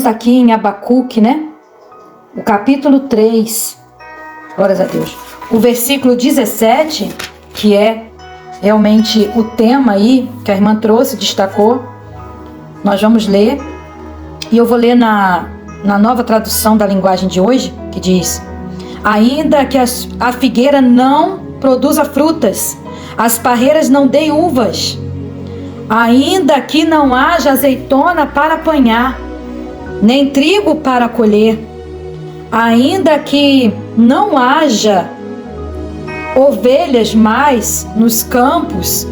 estamos aqui em Abacuque, né? O capítulo 3, glórias a Deus. O versículo 17, que é realmente o tema aí que a irmã trouxe, destacou. Nós vamos ler, e eu vou ler na nova tradução da linguagem de hoje, que diz: ainda que a figueira não produza frutas, as parreiras não deem uvas, ainda que não haja azeitona para apanhar, nem trigo para colher, ainda que não haja ovelhas mais nos campos,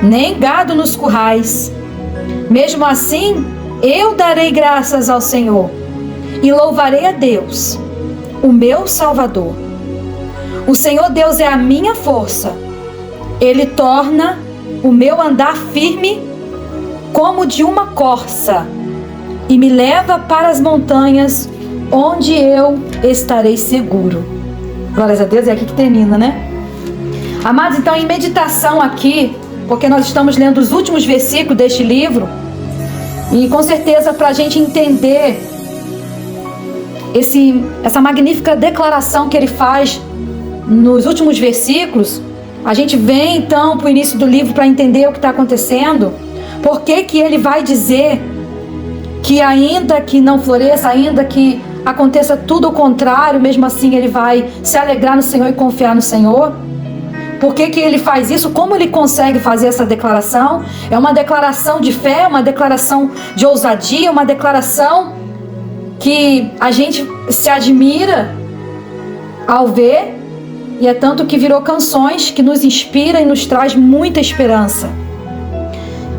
nem gado nos currais, mesmo assim eu darei graças ao Senhor e louvarei a Deus, o meu Salvador. O Senhor Deus é a minha força, Ele torna o meu andar firme como de uma corça e me leva para as montanhas, onde eu estarei seguro. Glórias a Deus, é aqui que termina, né? Amados, então em meditação aqui, porque nós estamos lendo os últimos versículos deste livro, e com certeza para a gente entender essa magnífica declaração que ele faz nos últimos versículos, a gente vem então para o início do livro para entender o que está acontecendo. Por que que ele vai dizer que ainda que não floresça, ainda que aconteça tudo o contrário, mesmo assim ele vai se alegrar no Senhor e confiar no Senhor? Por que que ele faz isso? Como ele consegue fazer essa declaração? É uma declaração de fé, uma declaração de ousadia, uma declaração que a gente se admira ao ver, e é tanto que virou canções que nos inspira e nos traz muita esperança.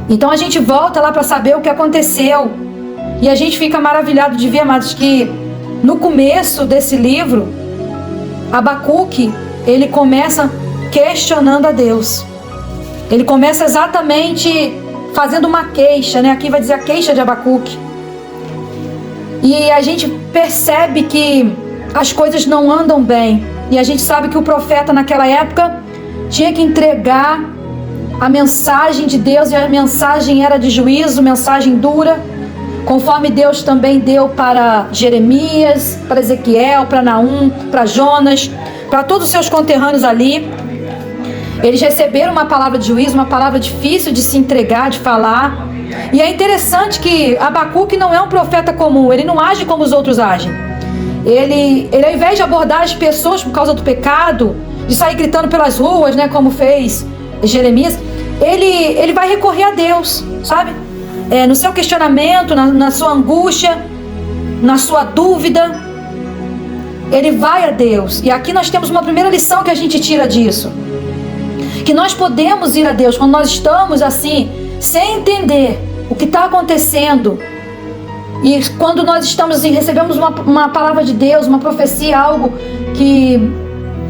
Então a gente volta lá para saber o que aconteceu, e a gente fica maravilhado de ver, amados, que no começo desse livro, Abacuque, ele começa questionando a Deus. Ele começa exatamente fazendo uma queixa, né? Aqui vai dizer a queixa de Abacuque. E a gente percebe que as coisas não andam bem. E a gente sabe que o profeta naquela época tinha que entregar a mensagem de Deus, e a mensagem era de juízo, mensagem dura, conforme Deus também deu para Jeremias, para Ezequiel, para Naum, para Jonas, para todos os seus conterrâneos ali. Eles receberam uma palavra de juízo, uma palavra difícil de se entregar, de falar. E é interessante que Abacuque não é um profeta comum, ele não age como os outros agem. Ele ao invés de abordar as pessoas por causa do pecado, de sair gritando pelas ruas, né, como fez Jeremias, ele vai recorrer a Deus, sabe? No seu questionamento, na sua angústia, na sua dúvida, ele vai a Deus. E aqui nós temos uma primeira lição que a gente tira disso, que nós podemos ir a Deus quando nós estamos assim, sem entender o que está acontecendo. E quando nós estamos assim, recebemos uma palavra de Deus, uma profecia, algo que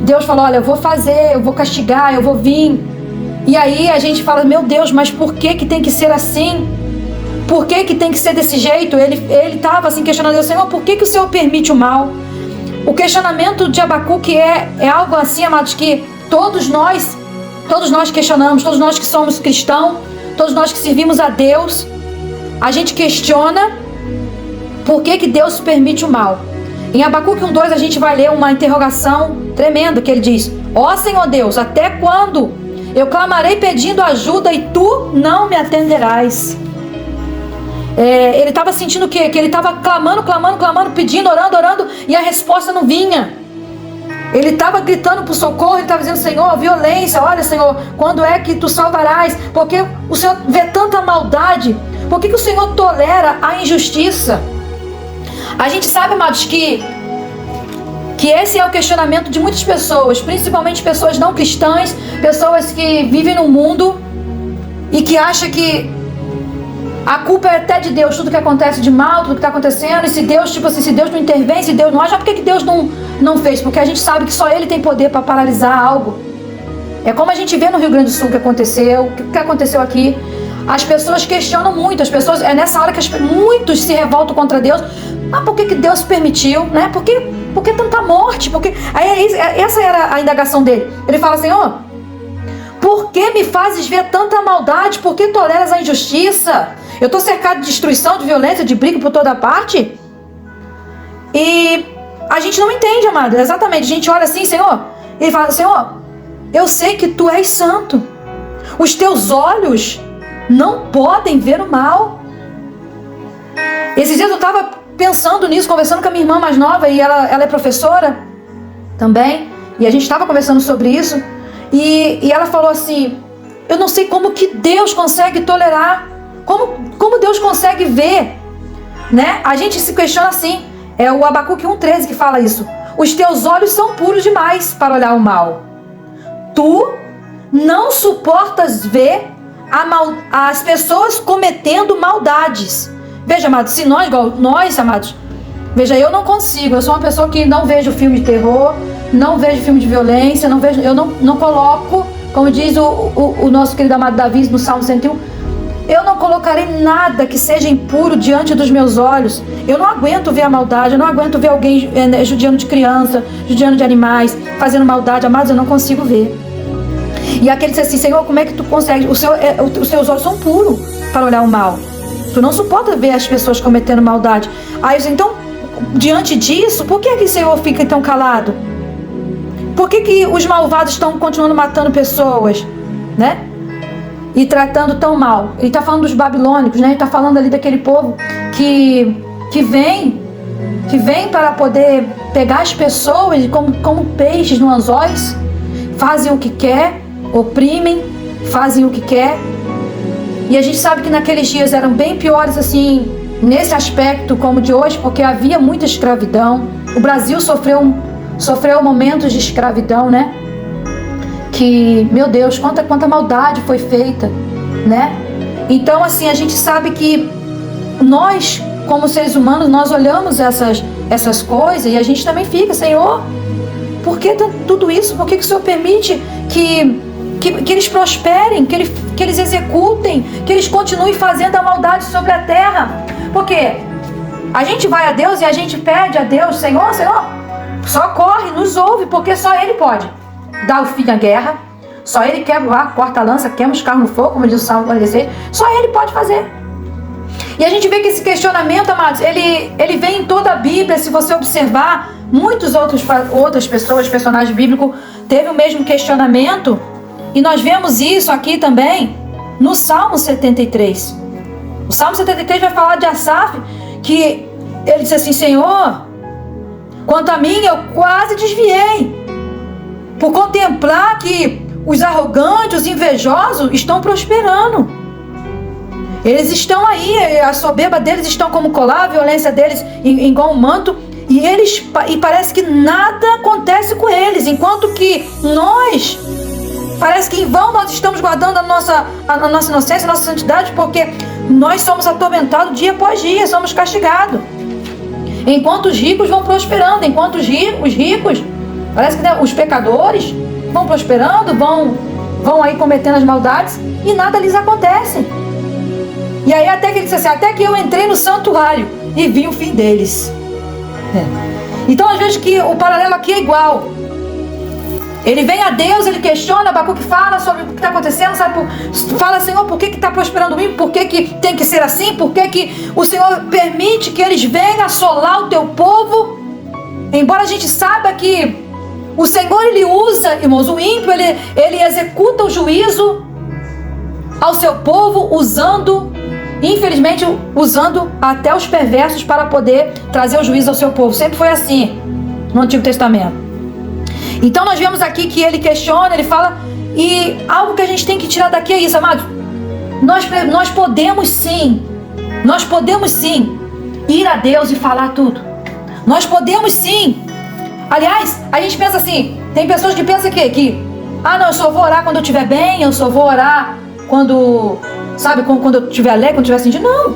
Deus falou: olha, eu vou fazer, eu vou castigar, eu vou vir. E aí a gente fala: meu Deus, mas por que que tem que ser assim? Por que que tem que ser desse jeito? Ele estava assim questionando Deus: Senhor, por que que o Senhor permite o mal? O questionamento de Abacuque é algo assim, amados, que todos nós questionamos, todos nós que somos cristãos, todos nós que servimos a Deus, a gente questiona por que que Deus permite o mal. Em Abacuque 1:2 a gente vai ler uma interrogação tremenda, que ele diz: ó Senhor Deus, até quando eu clamarei pedindo ajuda e tu não me atenderás? Ele estava sentindo o quê? Que ele estava clamando, pedindo, orando, e a resposta não vinha. Ele estava gritando por socorro, ele estava dizendo: Senhor, violência, olha Senhor, quando é que tu salvarás? Porque o Senhor vê tanta maldade, por que que o Senhor tolera a injustiça? A gente sabe, amados, que esse é o questionamento de muitas pessoas, principalmente pessoas não cristãs, pessoas que vivem no mundo e que acham que a culpa é até de Deus, tudo que acontece de mal, tudo que está acontecendo. E se Deus, se Deus não intervém, se Deus não age, por que Deus não fez? Porque a gente sabe que só Ele tem poder para paralisar algo. É como a gente vê no Rio Grande do Sul que aconteceu, o que aconteceu aqui. As pessoas questionam muito, é nessa hora que muitos se revoltam contra Deus. Ah, por que Deus permitiu, né? Por que tanta morte? Essa era a indagação dele. Ele fala: Senhor, por que me fazes ver tanta maldade? Por que toleras a injustiça? Eu estou cercado de destruição, de violência, de briga por toda parte. E a gente não entende, amado. Exatamente. A gente olha assim, Senhor. E ele fala, Senhor, eu sei que Tu és santo. Os Teus olhos não podem ver o mal. Esses dias eu estava pensando nisso, conversando com a minha irmã mais nova. E ela é professora também. E a gente estava conversando sobre isso. E ela falou assim, eu não sei como que Deus consegue tolerar. Como Deus consegue ver, né? A gente se questiona assim. É o Abacuque 1,13 que fala isso. Os teus olhos são puros demais para olhar o mal. Tu não suportas ver as pessoas cometendo maldades. Veja, amados, se nós, amados, veja, eu não consigo. Eu sou uma pessoa que não vejo filme de terror, não vejo filme de violência, eu não coloco, como diz o nosso querido amado Davi no Salmo 101, eu não colocarei nada que seja impuro diante dos meus olhos. Eu não aguento ver a maldade, eu não aguento ver alguém judiando de criança, judiando de animais, fazendo maldade. Amados, eu não consigo ver. E aquele disse assim, Senhor, como é que Tu consegue? Os seus olhos são puros para olhar o mal. Tu não suporta ver as pessoas cometendo maldade. Aí eu disse, então, diante disso, por que o Senhor fica tão calado? Por que os malvados estão continuando matando pessoas, né? E tratando tão mal. Ele está falando dos babilônicos, né? Ele está falando ali daquele povo que vem para poder pegar as pessoas como peixes no anzóis, fazem o que quer, oprimem, fazem o que quer. E a gente sabe que naqueles dias eram bem piores assim, nesse aspecto como de hoje, porque havia muita escravidão. O Brasil sofreu momentos de escravidão, né? Que, meu Deus, quanta maldade foi feita, né? Então, assim, a gente sabe que nós, como seres humanos, nós olhamos essas coisas e a gente também fica, Senhor, por que tudo isso? Por que o Senhor permite que eles prosperem, que eles executem, que eles continuem fazendo a maldade sobre a terra? Porque a gente vai a Deus e a gente pede a Deus, Senhor, socorre, nos ouve, porque só Ele pode dar o fim à guerra, só Ele quebra, corta a lança, queima os carros no fogo, como diz o Salmo 46, só Ele pode fazer. E a gente vê que esse questionamento, amados, ele vem em toda a Bíblia. Se você observar, outras pessoas, personagens bíblicos, teve o mesmo questionamento, e nós vemos isso aqui também no Salmo 73. O Salmo 73 vai falar de Asaf, que ele disse assim, Senhor, quanto a mim, eu quase desviei, por contemplar que os arrogantes, os invejosos estão prosperando. Eles estão aí, a soberba deles estão como colar, a violência deles igual um manto, e parece que nada acontece com eles, enquanto que nós, parece que em vão nós estamos guardando a nossa inocência, a nossa santidade, porque nós somos atormentados dia após dia, somos castigados. Enquanto os ricos vão prosperando, enquanto os ricos, parece que os pecadores vão prosperando, vão aí cometendo as maldades e nada lhes acontece. E aí até que ele disse assim, até que eu entrei no santuário e vi o fim deles. Então às vezes que o paralelo aqui é igual. Ele vem a Deus, ele questiona, Abacuque fala sobre o que está acontecendo, fala, Senhor, por que está prosperando mim? Por que tem que ser assim? Por que o Senhor permite que eles venham assolar o teu povo? Embora a gente saiba que o Senhor, ele usa, irmãos, o ímpio, ele executa o juízo ao seu povo, infelizmente, usando até os perversos para poder trazer o juízo ao seu povo. Sempre foi assim no Antigo Testamento. Então nós vemos aqui que ele questiona, ele fala, e algo que a gente tem que tirar daqui é isso, amados. Nós podemos sim ir a Deus e falar tudo. Nós podemos sim. Aliás, a gente pensa assim, tem pessoas que pensam que não, eu só vou orar quando eu estiver bem, eu só vou orar quando eu estiver alegre, quando eu estiver sentindo. Não.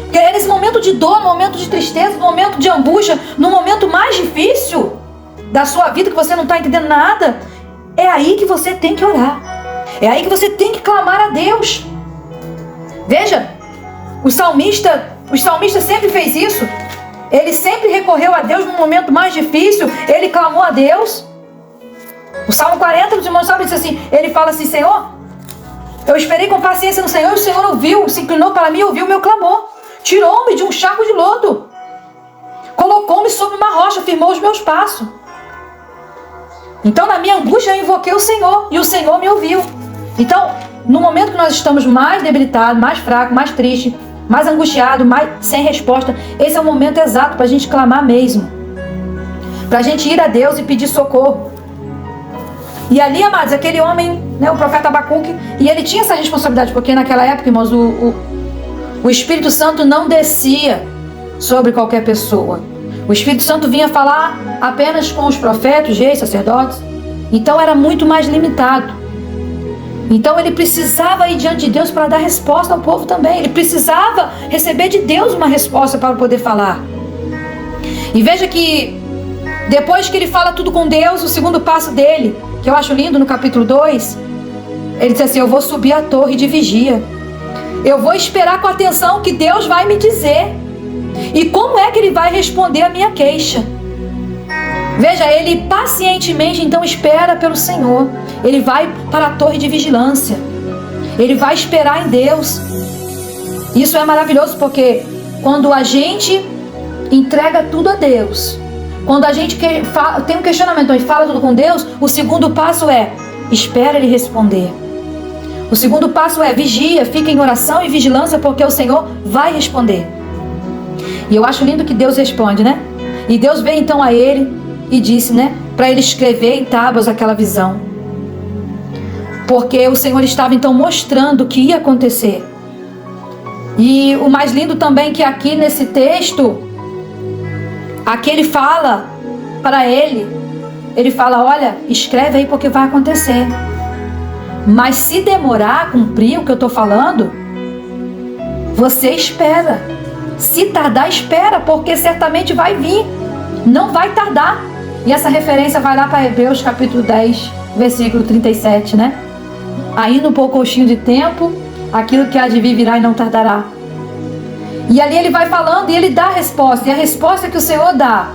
Porque é nesse momento de dor, no momento de tristeza, no momento de angústia, no momento mais difícil da sua vida, que você não está entendendo nada, é aí que você tem que orar. É aí que você tem que clamar a Deus. Veja, o salmista sempre fez isso. Ele sempre recorreu a Deus no momento mais difícil. Ele clamou a Deus. O Salmo 40, os irmãos sabem disso assim. Ele fala assim, Senhor, Eu esperei com paciência no Senhor, e o Senhor ouviu, se inclinou para mim e ouviu o meu clamor. Tirou-me de um charco de lodo. Colocou-me sobre uma rocha, firmou os meus passos. Então, na minha angústia, eu invoquei o Senhor, e o Senhor me ouviu. Então, no momento que nós estamos mais debilitados, mais fracos, mais tristes, mais angustiados, mais sem resposta, esse é o momento exato para a gente clamar mesmo. Para a gente ir a Deus e pedir socorro. E ali, amados, aquele homem, né, o profeta Abacuque, e ele tinha essa responsabilidade, porque naquela época, irmãos, o Espírito Santo não descia sobre qualquer pessoa. O Espírito Santo vinha falar apenas com os profetas, reis, sacerdotes. Então era muito mais limitado. Então ele precisava ir diante de Deus para dar resposta ao povo também. Ele precisava receber de Deus uma resposta para poder falar. E veja que depois que ele fala tudo com Deus, o segundo passo dele, que eu acho lindo no capítulo 2, ele diz assim: eu vou subir a torre de vigia. Eu vou esperar com atenção o que Deus vai me dizer. E como é que ele vai responder a minha queixa? Veja, ele pacientemente então espera pelo Senhor. Ele vai para a torre de vigilância. Ele vai esperar em Deus. Isso é maravilhoso, porque quando a gente entrega tudo a Deus, quando a gente tem um questionamento e fala tudo com Deus, o segundo passo é: espera Ele responder. O segundo passo é: vigia, fica em oração e vigilância, porque o Senhor vai responder. E eu acho lindo que Deus responde, né? E Deus veio então a ele e disse, né, para ele escrever em tábuas aquela visão. Porque o Senhor estava então mostrando o que ia acontecer. E o mais lindo também que aqui nesse texto, aqui ele fala para ele fala: olha, escreve aí porque vai acontecer. Mas se demorar a cumprir o que eu estou falando, você espera. Se tardar, espera, porque certamente vai vir. Não vai tardar. E essa referência vai lá para Hebreus capítulo 10, versículo 37, né? Ainda um pouquinho de tempo, aquilo que há de vir virá e não tardará. E ali ele vai falando e ele dá a resposta. E a resposta que o Senhor dá: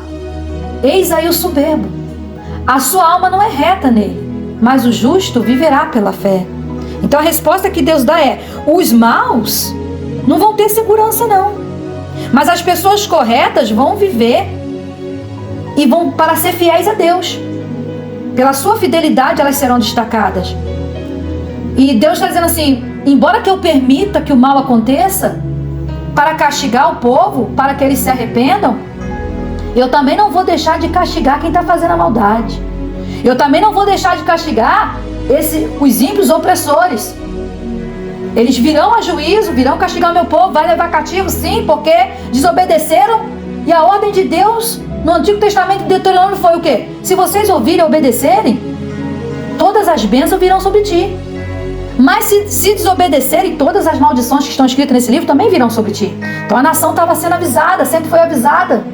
eis aí o soberbo. A sua alma não é reta nele, mas o justo viverá pela fé. Então a resposta que Deus dá é: os maus não vão ter segurança não. Mas as pessoas corretas vão viver e vão para ser fiéis a Deus. Pela sua fidelidade elas serão destacadas. E Deus está dizendo assim: embora que eu permita que o mal aconteça para castigar o povo, para que eles se arrependam, eu também não vou deixar de castigar quem está fazendo a maldade. Eu também não vou deixar de castigar os ímpios opressores. Eles virão a juízo, virão castigar o meu povo, vai levar cativo, sim, porque desobedeceram. E a ordem de Deus no Antigo Testamento, Deuteronômio, foi o quê? Se vocês ouvirem e obedecerem, todas as bênçãos virão sobre ti. Mas se desobedecerem, todas as maldições que estão escritas nesse livro também virão sobre ti. Então a nação estava sendo avisada, sempre foi avisada.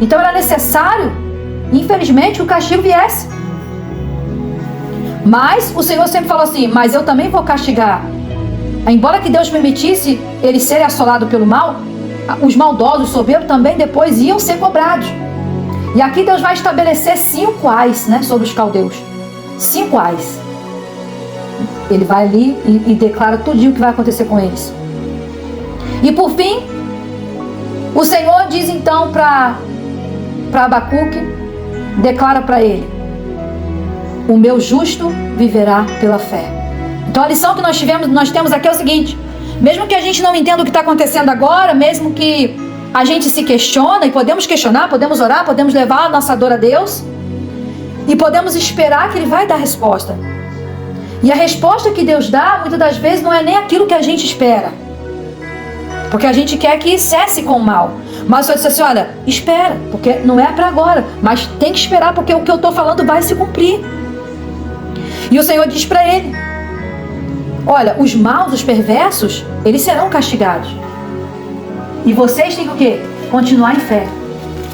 Então era necessário, infelizmente, que o castigo viesse. Mas o Senhor sempre falou assim: mas eu também vou castigar. Embora que Deus permitisse eles serem assolados pelo mal, os maldosos, os soberbos também depois iam ser cobrados. E aqui Deus vai estabelecer 5 ais, né, sobre os caldeus. 5 ais. Ele vai ali e declara tudinho o que vai acontecer com eles. E por fim, o Senhor diz então para Abacuque, declara para ele: o meu justo viverá pela fé. Então a lição que nós temos aqui é o seguinte: mesmo que a gente não entenda o que está acontecendo agora, mesmo que a gente se questione, e podemos questionar, podemos orar, podemos levar a nossa dor a Deus, e podemos esperar que Ele vai dar resposta. E a resposta que Deus dá, muitas das vezes, não é nem aquilo que a gente espera, porque a gente quer que cesse com o mal. Mas o Senhor disse assim: olha, espera, porque não é para agora, mas tem que esperar, porque o que eu estou falando vai se cumprir. E o Senhor diz para ele: olha, os maus, os perversos, eles serão castigados. E vocês têm que o quê? Continuar em fé.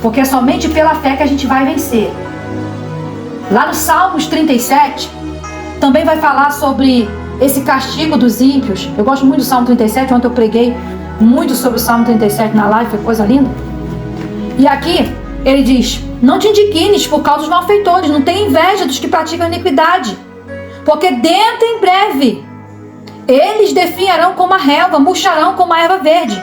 Porque é somente pela fé que a gente vai vencer. Lá no Salmos 37, também vai falar sobre esse castigo dos ímpios. Eu gosto muito do Salmo 37, ontem eu preguei muito sobre o Salmo 37 na live, foi coisa linda. E aqui, ele diz: não te indignes por causa dos malfeitores, não tenha inveja dos que praticam iniquidade, porque dentro em breve Eles definharão como a relva, murcharão como a erva verde.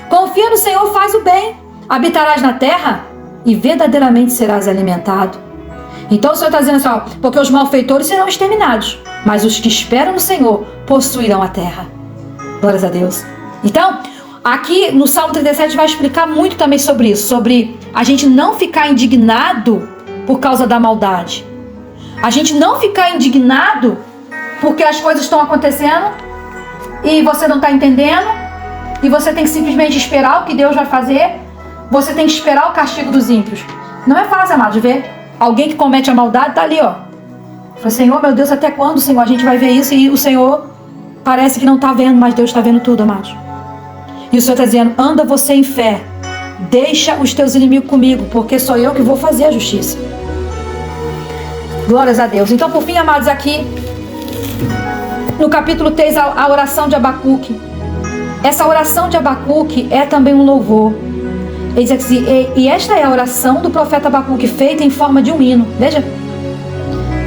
Confia no Senhor, faz o bem. Habitarás na terra e verdadeiramente serás alimentado. Então o Senhor está dizendo assim, ó, porque os malfeitores serão exterminados, mas os que esperam no Senhor possuirão a terra. Glórias a Deus. Então, aqui no Salmo 37 vai explicar muito também sobre isso, sobre a gente não ficar indignado por causa da maldade. A gente não ficar indignado porque as coisas estão acontecendo e você não está entendendo e você tem que simplesmente esperar o que Deus vai fazer. Você tem que esperar o castigo dos ímpios. Não é fácil, amados, ver alguém que comete a maldade, está ali, ó. Fala, Senhor, meu Deus, até quando, Senhor, a gente vai ver isso? E o Senhor parece que não está vendo, mas Deus está vendo tudo, amados. E o Senhor está dizendo, anda você em fé. Deixa os teus inimigos comigo, porque sou eu que vou fazer a justiça. Glórias a Deus. Então, por fim, amados, aqui no capítulo 3, a oração de Abacuque. Essa oração de Abacuque é também um louvor. Ele diz assim, e esta é a oração do profeta Abacuque, feita em forma de um hino. Veja,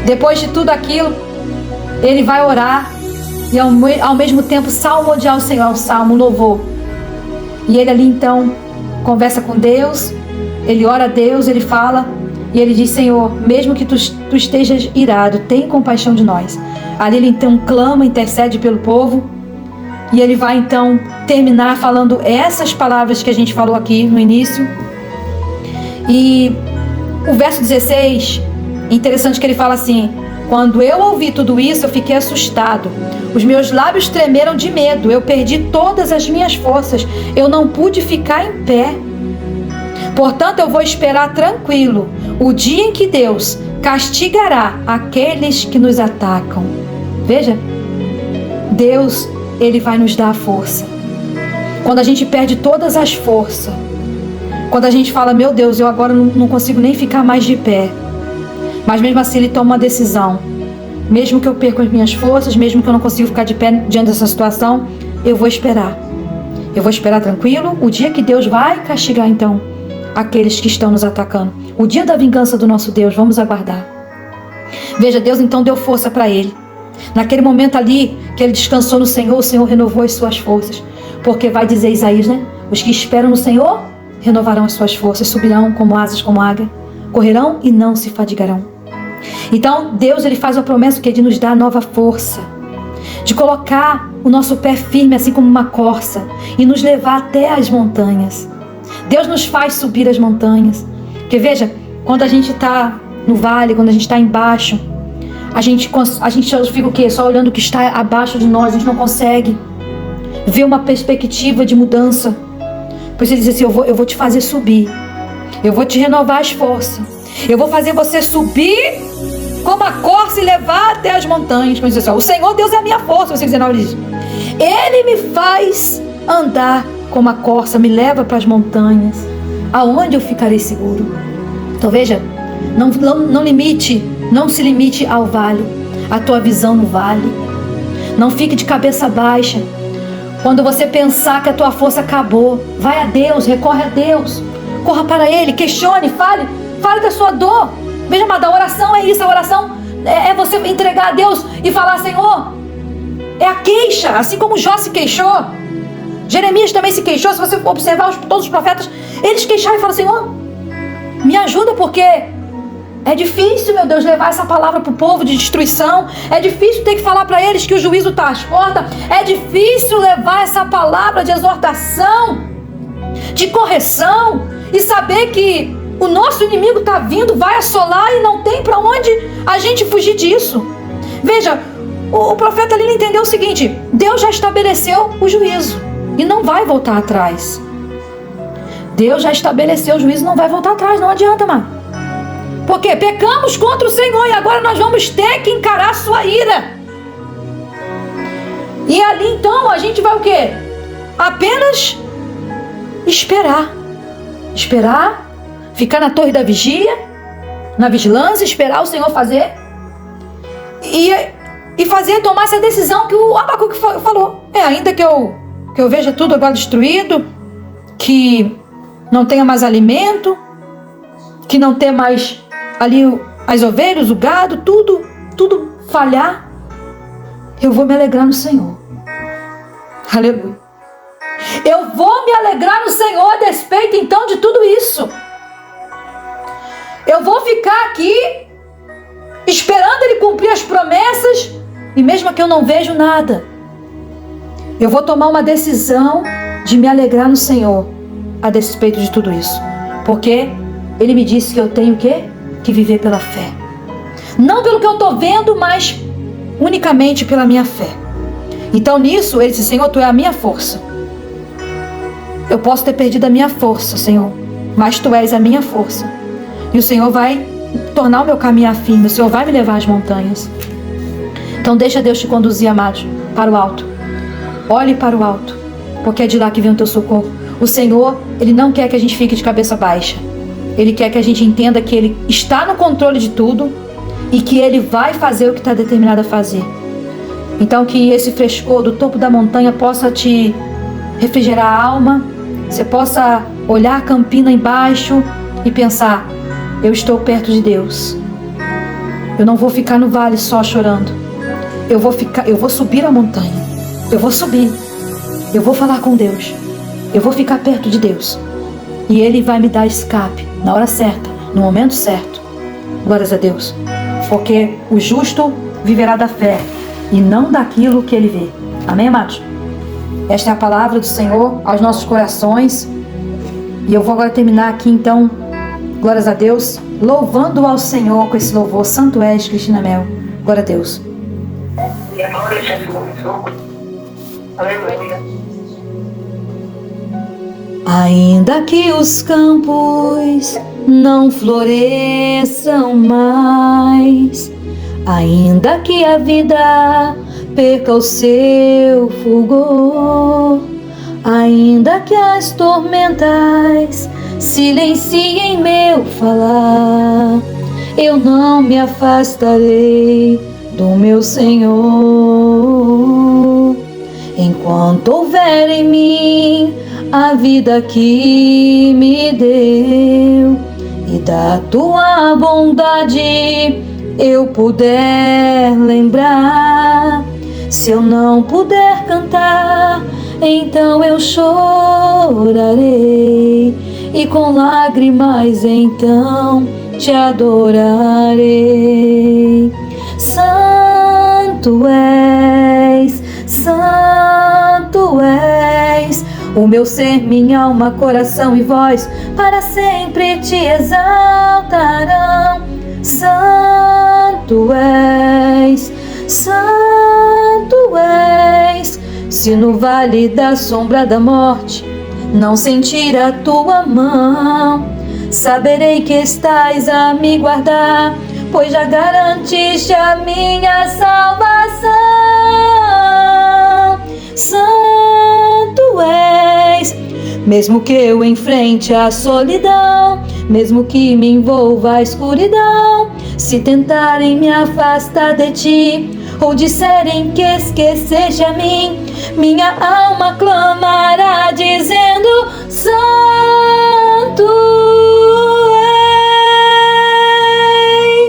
depois de tudo aquilo, ele vai orar e ao mesmo tempo salmodiar o Senhor, um salmo, um louvor. E ele ali então conversa com Deus, ele ora a Deus, ele fala e ele diz, Senhor, mesmo que tu estejas irado, tem compaixão de nós. Ali ele então clama, intercede pelo povo. E ele vai então terminar falando essas palavras que a gente falou aqui no início. E o verso 16, interessante que ele fala assim, quando eu ouvi tudo isso, eu fiquei assustado. Os meus lábios tremeram de medo, eu perdi todas as minhas forças, eu não pude ficar em pé. Portanto, eu vou esperar tranquilo o dia em que Deus castigará aqueles que nos atacam. Veja, Deus, Ele vai nos dar a força. Quando a gente perde todas as forças, quando a gente fala, meu Deus, eu agora não consigo nem ficar mais de pé, mas mesmo assim Ele toma uma decisão. Mesmo que eu perca as minhas forças, mesmo que eu não consiga ficar de pé diante dessa situação, eu vou esperar. Eu vou esperar tranquilo o dia que Deus vai castigar então aqueles que estão nos atacando. O dia da vingança do nosso Deus, vamos aguardar. Veja, Deus então deu força para ele. Naquele momento ali que ele descansou no Senhor, o Senhor renovou as suas forças. Porque vai dizer Isaías, né? Os que esperam no Senhor renovarão as suas forças, subirão como asas, como águia, correrão e não se fadigarão. Então Deus, ele faz uma promessa que é de nos dar nova força, de colocar o nosso pé firme assim como uma corça e nos levar até as montanhas. Deus nos faz subir as montanhas. Porque veja, quando a gente está no vale, quando a gente está embaixo, a gente fica o quê? Só olhando o que está abaixo de nós, a gente não consegue ver uma perspectiva de mudança. Por isso ele diz assim, eu vou te fazer subir, eu vou te renovar as forças, eu vou fazer você subir como a corça e levar até as montanhas. Como diz assim, o Senhor Deus é a minha força, você 19 diz, Ele me faz andar como a corça, me leva para as montanhas, aonde eu ficarei seguro. Então veja, não se limite ao vale, a tua visão no vale. Não fique de cabeça baixa. Quando você pensar que a tua força acabou, vai a Deus, recorre a Deus, corra para Ele, questione, fale da sua dor. Veja, amada, a oração é isso, a oração é você entregar a Deus e falar, Senhor, é a queixa, assim como Jó se queixou, Jeremias também se queixou. Se você observar todos os profetas, eles queixaram e falaram, Senhor, me ajuda, porque é difícil, meu Deus, levar essa palavra para o povo de destruição. É difícil ter que falar para eles que o juízo está às portas. É difícil levar essa palavra de exortação, de correção, e saber que o nosso inimigo está vindo, vai assolar e não tem para onde a gente fugir disso. Veja, o profeta ali entendeu o seguinte, Deus já estabeleceu o juízo e não vai voltar atrás. Deus já estabeleceu o juízo e não vai voltar atrás, não adianta, mano. Porque pecamos contra o Senhor e agora nós vamos ter que encarar a sua ira. E ali então a gente vai o quê? Apenas esperar. Esperar, ficar na torre da vigia, na vigilância, esperar o Senhor fazer. E fazer, tomar essa decisão que o Abacuque falou. Ainda que eu veja tudo agora destruído, que não tenha mais alimento, que não tenha mais ali as ovelhas, o gado, tudo falhar, eu vou me alegrar no Senhor. Aleluia. Eu vou me alegrar no Senhor a despeito então de tudo isso. Eu vou ficar aqui esperando Ele cumprir as promessas, e mesmo que eu não vejo nada, eu vou tomar uma decisão de me alegrar no Senhor a despeito de tudo isso. Porque Ele me disse que eu tenho o quê? Que viver pela fé. Não pelo que eu estou vendo, mas unicamente pela minha fé. Então nisso, Ele disse: Senhor, Tu é a minha força. Eu posso ter perdido a minha força, Senhor, mas Tu és a minha força. E o Senhor vai tornar o meu caminho firme. O Senhor vai me levar às montanhas. Então deixa Deus te conduzir, amados, para o alto. Olhe para o alto, porque é de lá que vem o teu socorro. O Senhor, Ele não quer que a gente fique de cabeça baixa. Ele quer que a gente entenda que Ele está no controle de tudo e que Ele vai fazer o que está determinado a fazer. Então que esse frescor do topo da montanha possa te refrigerar a alma. Você possa olhar a campina embaixo e pensar: eu estou perto de Deus. Eu não vou ficar no vale só chorando. Eu vou subir a montanha. Eu vou subir. Eu vou falar com Deus. Eu vou ficar perto de Deus. E Ele vai me dar escape na hora certa, no momento certo. Glórias a Deus. Porque o justo viverá da fé e não daquilo que ele vê. Amém, amados? Esta é a palavra do Senhor aos nossos corações. E eu vou agora terminar aqui, então, glórias a Deus, louvando ao Senhor com esse louvor. Santo és, Cristina Mel. Glória a Deus. Aleluia. Ainda que os campos não floresçam mais, ainda que a vida perca o seu fulgor, ainda que as tormentas silenciem meu falar, eu não me afastarei do meu Senhor. Enquanto houver em mim a vida que me deu e da tua bondade eu puder lembrar, se eu não puder cantar, então eu chorarei e com lágrimas então te adorarei. Santo és, Santo és, o meu ser, minha alma, coração e voz para sempre te exaltarão. Santo és, Santo és, se no vale da sombra da morte não sentir a tua mão, saberei que estás a me guardar, pois já garantiste a minha salvação. Santo és, mesmo que eu enfrente a solidão, mesmo que me envolva a escuridão, se tentarem me afastar de ti, ou disserem que esqueceste a mim, minha alma clamará dizendo: Santo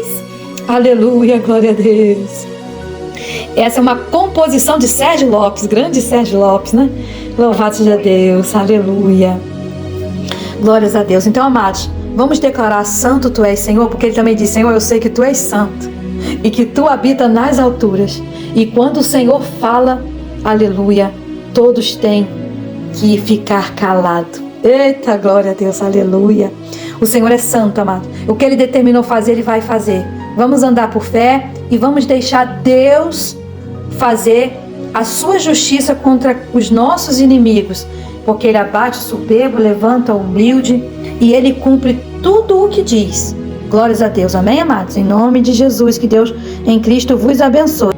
és. Aleluia, glória a Deus. Essa é uma composição de Sérgio Lopes, grande Sérgio Lopes, né? Louvado seja Deus, aleluia. Glórias a Deus. Então, amados, vamos declarar: santo tu és, Senhor, porque Ele também diz: Senhor, eu sei que tu és santo e que tu habitas nas alturas. E quando o Senhor fala, aleluia, todos têm que ficar calados. Eita, glória a Deus, aleluia. O Senhor é santo, amado. O que Ele determinou fazer, Ele vai fazer. Vamos andar por fé e vamos deixar Deus fazer a sua justiça contra os nossos inimigos, porque Ele abate o soberbo, levanta o humilde e Ele cumpre tudo o que diz. Glórias a Deus, amém, amados? Em nome de Jesus, que Deus em Cristo vos abençoe.